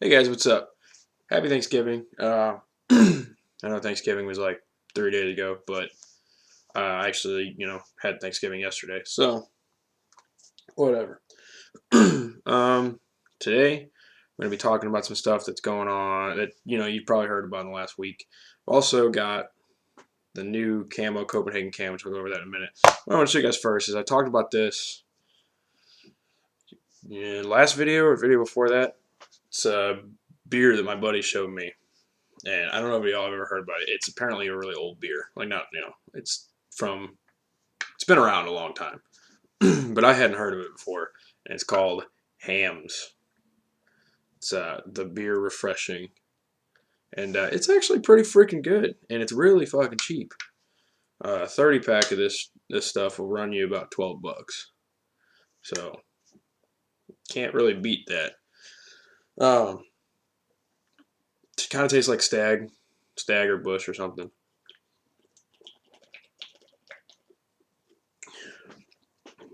Hey guys, what's up? Happy Thanksgiving. I know Thanksgiving was like 3 days ago, but I actually, had Thanksgiving yesterday. So, whatever. um, Today, I'm going to be talking about some stuff that's going on that, you've probably heard about in the last week. Also got the new camo, Copenhagen camo, which we'll go over that in a minute. What I want to show you guys first is I talked about this in last video or video before that. It's a beer that my buddy showed me. And I don't know if y'all have ever heard about it. It's apparently a really old beer. Like, not, it's been around a long time. But I hadn't heard of it before. And it's called Hams. It's the beer refreshing. And it's actually pretty freaking good. And it's really fucking cheap. 30 pack of this stuff will run you about 12 bucks. So, can't really beat that. Um, it kind of tastes like Stag or Bush or something.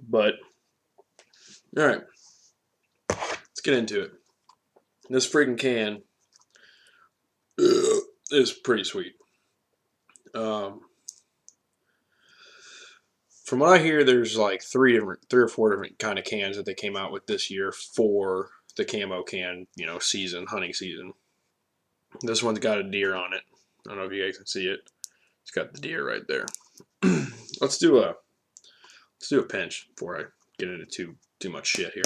But, alright, let's get into it. This freaking can is pretty sweet. From what I hear, there's like three or four different kind of cans that they came out with this year for the camo can, season, hunting season. This one's got a deer on it. I don't know if you guys can see it. It's got the deer right there. let's do a pinch before I get into too much shit here.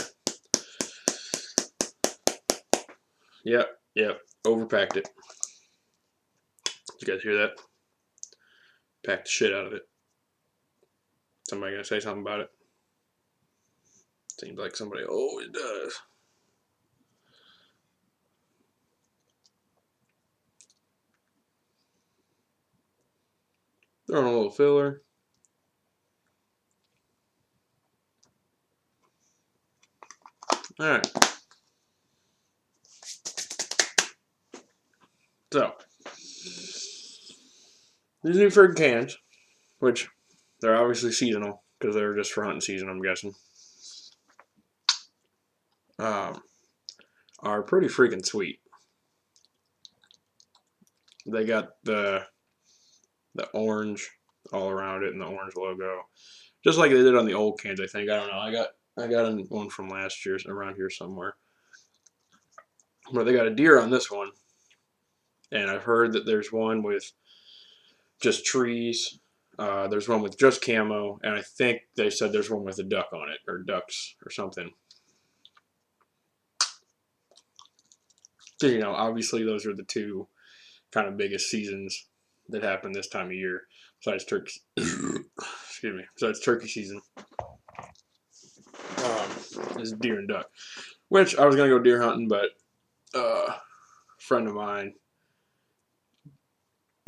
Yep, overpacked it. Did you guys hear that? Packed the shit out of it. Somebody gonna say something about it? Seems like somebody always does. Throwing a little filler. Alright. So, these new freaking cans, which they're obviously seasonal because they're just for hunting season, I'm guessing, are pretty freaking sweet. They got the orange all around it and the orange logo, just like they did on the old cans. I think, I don't know. I got one from last year around here somewhere, but they got a deer on this one, and I've heard that there's one with just trees. There's one with just camo, and I think they said there's one with a duck on it, or ducks, or something. So, obviously those are the two kind of biggest seasons that happen this time of year, besides turkey. Excuse me. Besides turkey season, is deer and duck. Which I was gonna go deer hunting, but a friend of mine,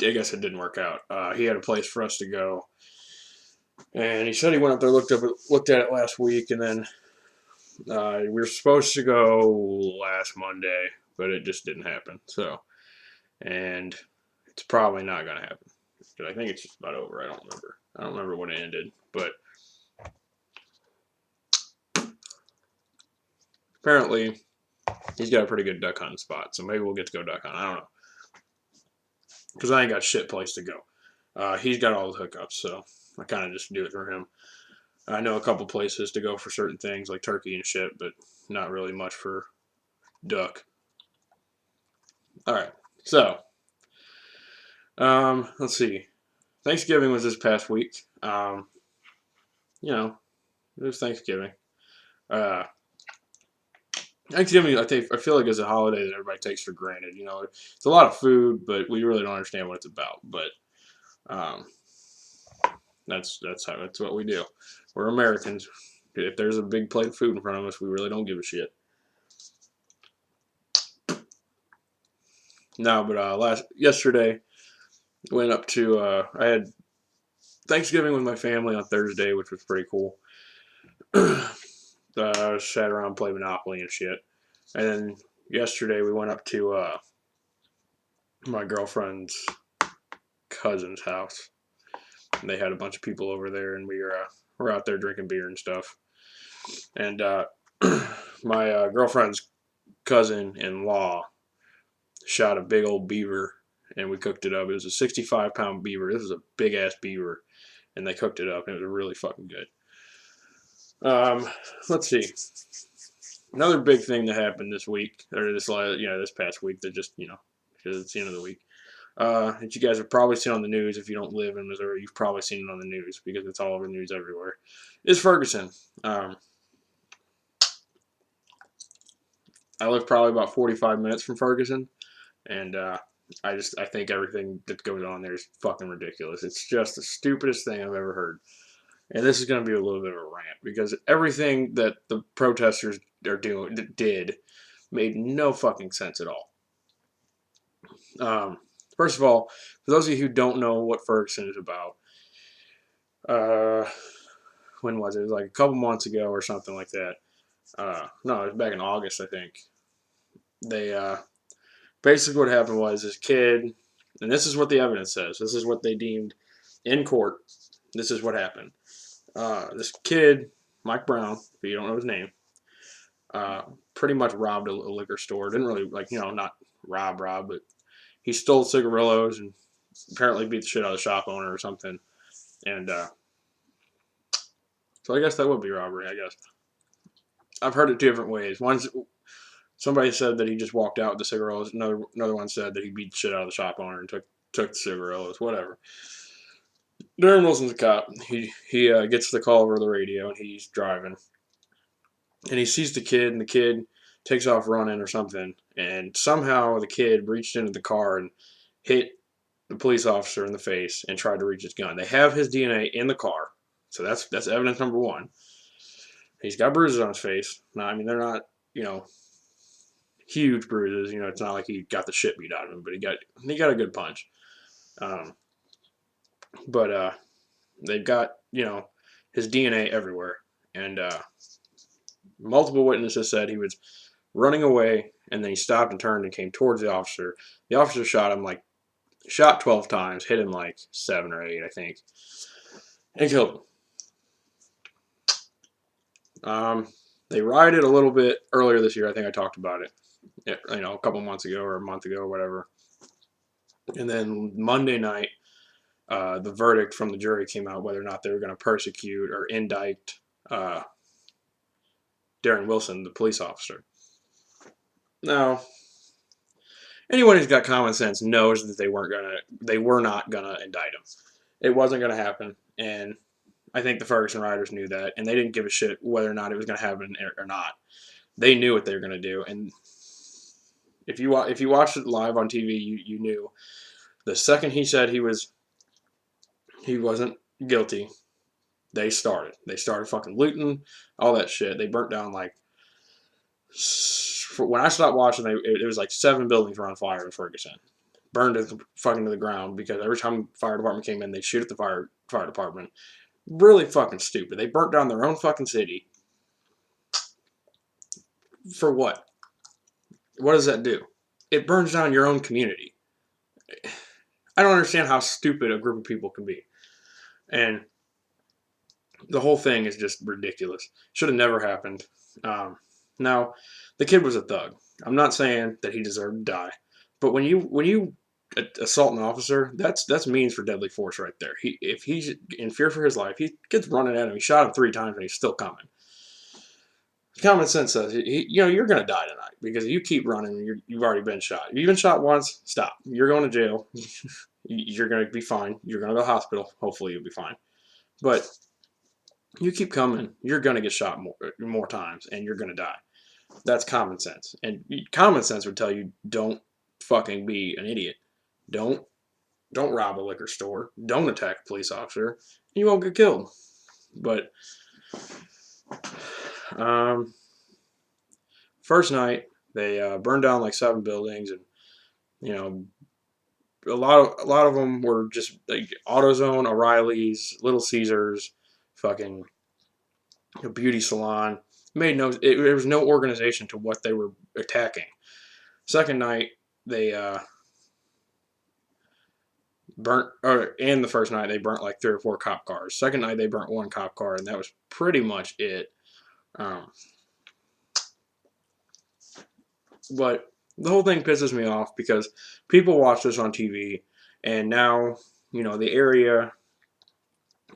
I guess it didn't work out. He had a place for us to go, and he said he went up there, looked at it last week, and then we were supposed to go last Monday, but it just didn't happen. So, and it's probably not gonna happen. I think it's just about over. I don't remember when it ended, but apparently he's got a pretty good duck hunting spot. So maybe we'll get to go duck hunting. I don't know, because I ain't got shit place to go. He's got all the hookups, so I kind of just do it for him. I know a couple places to go for certain things like turkey and shit, but not really much for duck. All right, so let's see. Thanksgiving was this past week. It was Thanksgiving. Uh, Thanksgiving, I feel like, is a holiday that everybody takes for granted. It's a lot of food, but we really don't understand what it's about. But um, that's what we do. We're Americans. If there's a big plate of food in front of us, we really don't give a shit. No, but yesterday went up to I had Thanksgiving with my family on Thursday, which was pretty cool. Sat around, played Monopoly and shit. And then yesterday we went up to my girlfriend's cousin's house. And they had a bunch of people over there, and we were out there drinking beer and stuff. And my girlfriend's cousin-in-law shot a big old beaver, and we cooked it up. It was a 65-pound beaver. This was a big-ass beaver, and they cooked it up, and it was really fucking good. Let's see. Another big thing that happened this week, or this past week, that just, because it's the end of the week, that you guys have probably seen on the news. If you don't live in Missouri, you've probably seen it on the news because it's all over the news everywhere, is Ferguson. I live probably about 45 minutes from Ferguson, and I think everything that goes on there is fucking ridiculous. It's just the stupidest thing I've ever heard. And this is going to be a little bit of a rant because everything that the protesters did made no fucking sense at all. First of all, for those of you who don't know what Ferguson is about, when was it? It was like a couple months ago or something like that. No, it was back in August, I think. They basically what happened was this kid, and this is what the evidence says. This is what they deemed in court. This is what happened. This kid, Mike Brown, if you don't know his name, pretty much robbed a liquor store. Didn't really, not rob, but he stole cigarillos and apparently beat the shit out of the shop owner or something. And so I guess that would be robbery, I guess. I've heard it two different ways. Somebody said that he just walked out with the cigarillos. Another one said that he beat the shit out of the shop owner and took the cigarillos, whatever. Darren Wilson's a cop. He gets the call over the radio, and he's driving. And he sees the kid, and the kid takes off running or something. And somehow the kid reached into the car and hit the police officer in the face and tried to reach his gun. They have his DNA in the car, so that's evidence number one. He's got bruises on his face. Now, I mean, they're not, huge bruises. It's not like he got the shit beat out of him, but he got a good punch. But they've got, his DNA everywhere. And multiple witnesses said he was running away, and then he stopped and turned and came towards the officer. The officer shot 12 times, hit him like 7 or 8, I think, and killed him. They rioted a little bit earlier this year. I think I talked about it, a couple months ago or a month ago or whatever. And then Monday night, the verdict from the jury came out whether or not they were going to persecute or indict Darren Wilson, the police officer. Now, anyone who's got common sense knows that they were not gonna indict him. It wasn't gonna happen, and I think the Ferguson rioters knew that, and they didn't give a shit whether or not it was gonna happen or not. They knew what they were gonna do, and if you watched it live on TV, you knew the second he said he wasn't guilty, they started fucking looting, all that shit. They burnt down when I stopped watching, it was like 7 buildings were on fire in Ferguson, burned it fucking to the ground because every time the fire department came in, they shoot at the fire department. Really fucking stupid. They burnt down their own fucking city. For what? What does that do? It burns down your own community. I don't understand how stupid a group of people can be. And the whole thing is just ridiculous. Should have never happened. Now, the kid was a thug. I'm not saying that he deserved to die, but when you assault an officer, that's means for deadly force right there. If he's in fear for his life, he gets running at him. He shot him 3 times and he's still coming. Common sense says you're gonna die tonight because if you keep running, you've already been shot. You've been shot once, stop. You're going to jail. You're gonna be fine. You're gonna go to the hospital. Hopefully you'll be fine. But you keep coming, you're gonna get shot more times, and you're gonna die. That's common sense. And common sense would tell you don't fucking be an idiot. Don't rob a liquor store. Don't attack a police officer. And you won't get killed. But first night they burned down like 7 buildings, and a lot of them were just like AutoZone, O'Reilly's, Little Caesars, fucking a beauty salon. There was no organization to what they were attacking. Second night they and the first night they burnt like 3 or 4 cop cars. Second night they burnt 1 cop car, and that was pretty much it. But the whole thing pisses me off because people watch this on TV, and now, the area.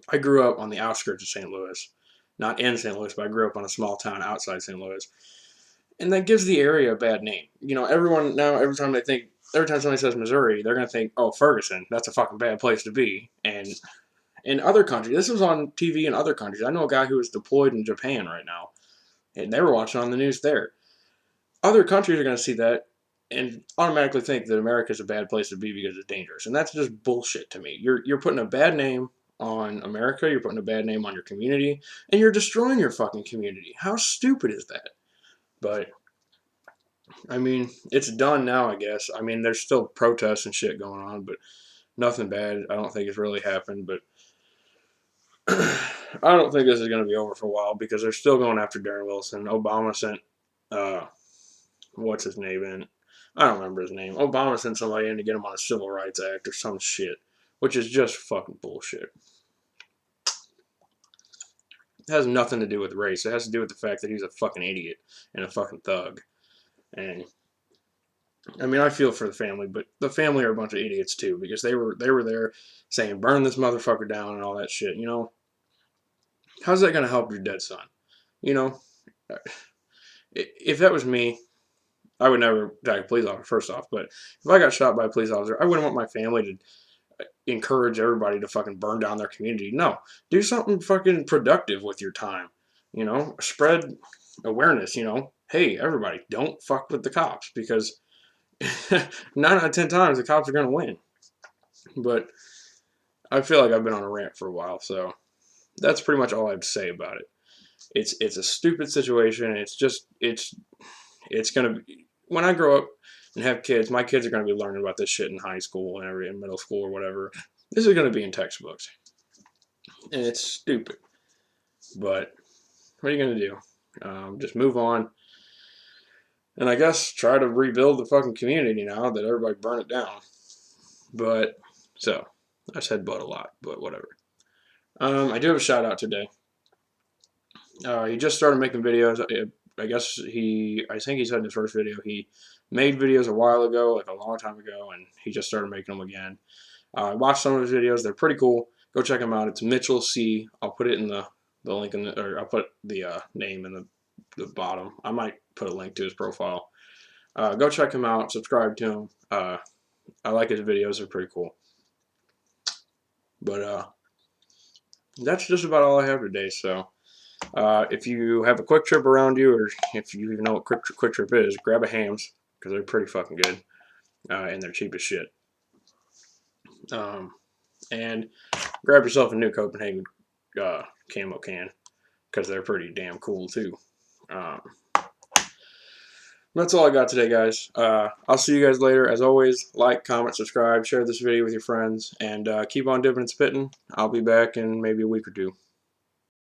I grew up on the outskirts of St. Louis, not in St. Louis, but I grew up on a small town outside St. Louis, and that gives the area a bad name. Everyone now, every time somebody says Missouri, they're gonna think, oh, Ferguson, that's a fucking bad place to be. And in other countries, this was on TV in other countries. I know a guy who is deployed in Japan right now, and they were watching on the news there. Other countries are gonna see that and automatically think that America is a bad place to be because it's dangerous, and that's just bullshit to me. You're putting a bad name on America. You're putting a bad name on your community, and you're destroying your fucking community. How stupid is that? But I mean, it's done now, I guess. I mean, there's still protests and shit going on, but nothing bad. I don't think it's really happened, but I don't think this is going to be over for a while because they're still going after Darren Wilson. Obama sent, uh, what's his name in? I don't remember his name. Obama sent somebody in to get him on a Civil Rights Act or some shit, which is just fucking bullshit. It has nothing to do with race. It has to do with the fact that he's a fucking idiot and a fucking thug. And I mean, I feel for the family, but the family are a bunch of idiots too because they were there saying burn this motherfucker down and all that shit. How's that gonna help your dead son? You know, if that was me, I would never tag a police officer first off. But if I got shot by a police officer, I wouldn't want my family to encourage everybody to fucking burn down their community. No, do something fucking productive with your time. Spread awareness. Hey everybody, don't fuck with the cops because 9 out of 10 times the cops are gonna win. But I feel like I've been on a rant for a while, so that's pretty much all I have to say about it. It's a stupid situation. It's gonna be when I grow up and have kids. My kids are gonna be learning about this shit in high school and in middle school or whatever. This is gonna be in textbooks, and it's stupid. But what are you gonna do? Just move on, and I guess try to rebuild the fucking community now that everybody burned it down. But so I said but a lot, but whatever. I do have a shout out today. He just started making videos. I think he said in his first video he made videos a while ago, like a long time ago, and he just started making them again. I watched some of his videos; they're pretty cool. Go check him out. It's Mitchell C. I'll put it in the link or I'll put the name in the bottom. I might put a link to his profile. Go check him out. Subscribe to him. I like his videos; they're pretty cool. But that's just about all I have today. So. If you have a Quick Trip around you, or if you even know what Quick Trip is, grab a Hams because they're pretty fucking good, and they're cheap as shit. And grab yourself a new Copenhagen camo can because they're pretty damn cool too. That's all I got today, guys. I'll see you guys later. As always, like, comment, subscribe, share this video with your friends, and keep on dipping and spitting. I'll be back in maybe a week or two.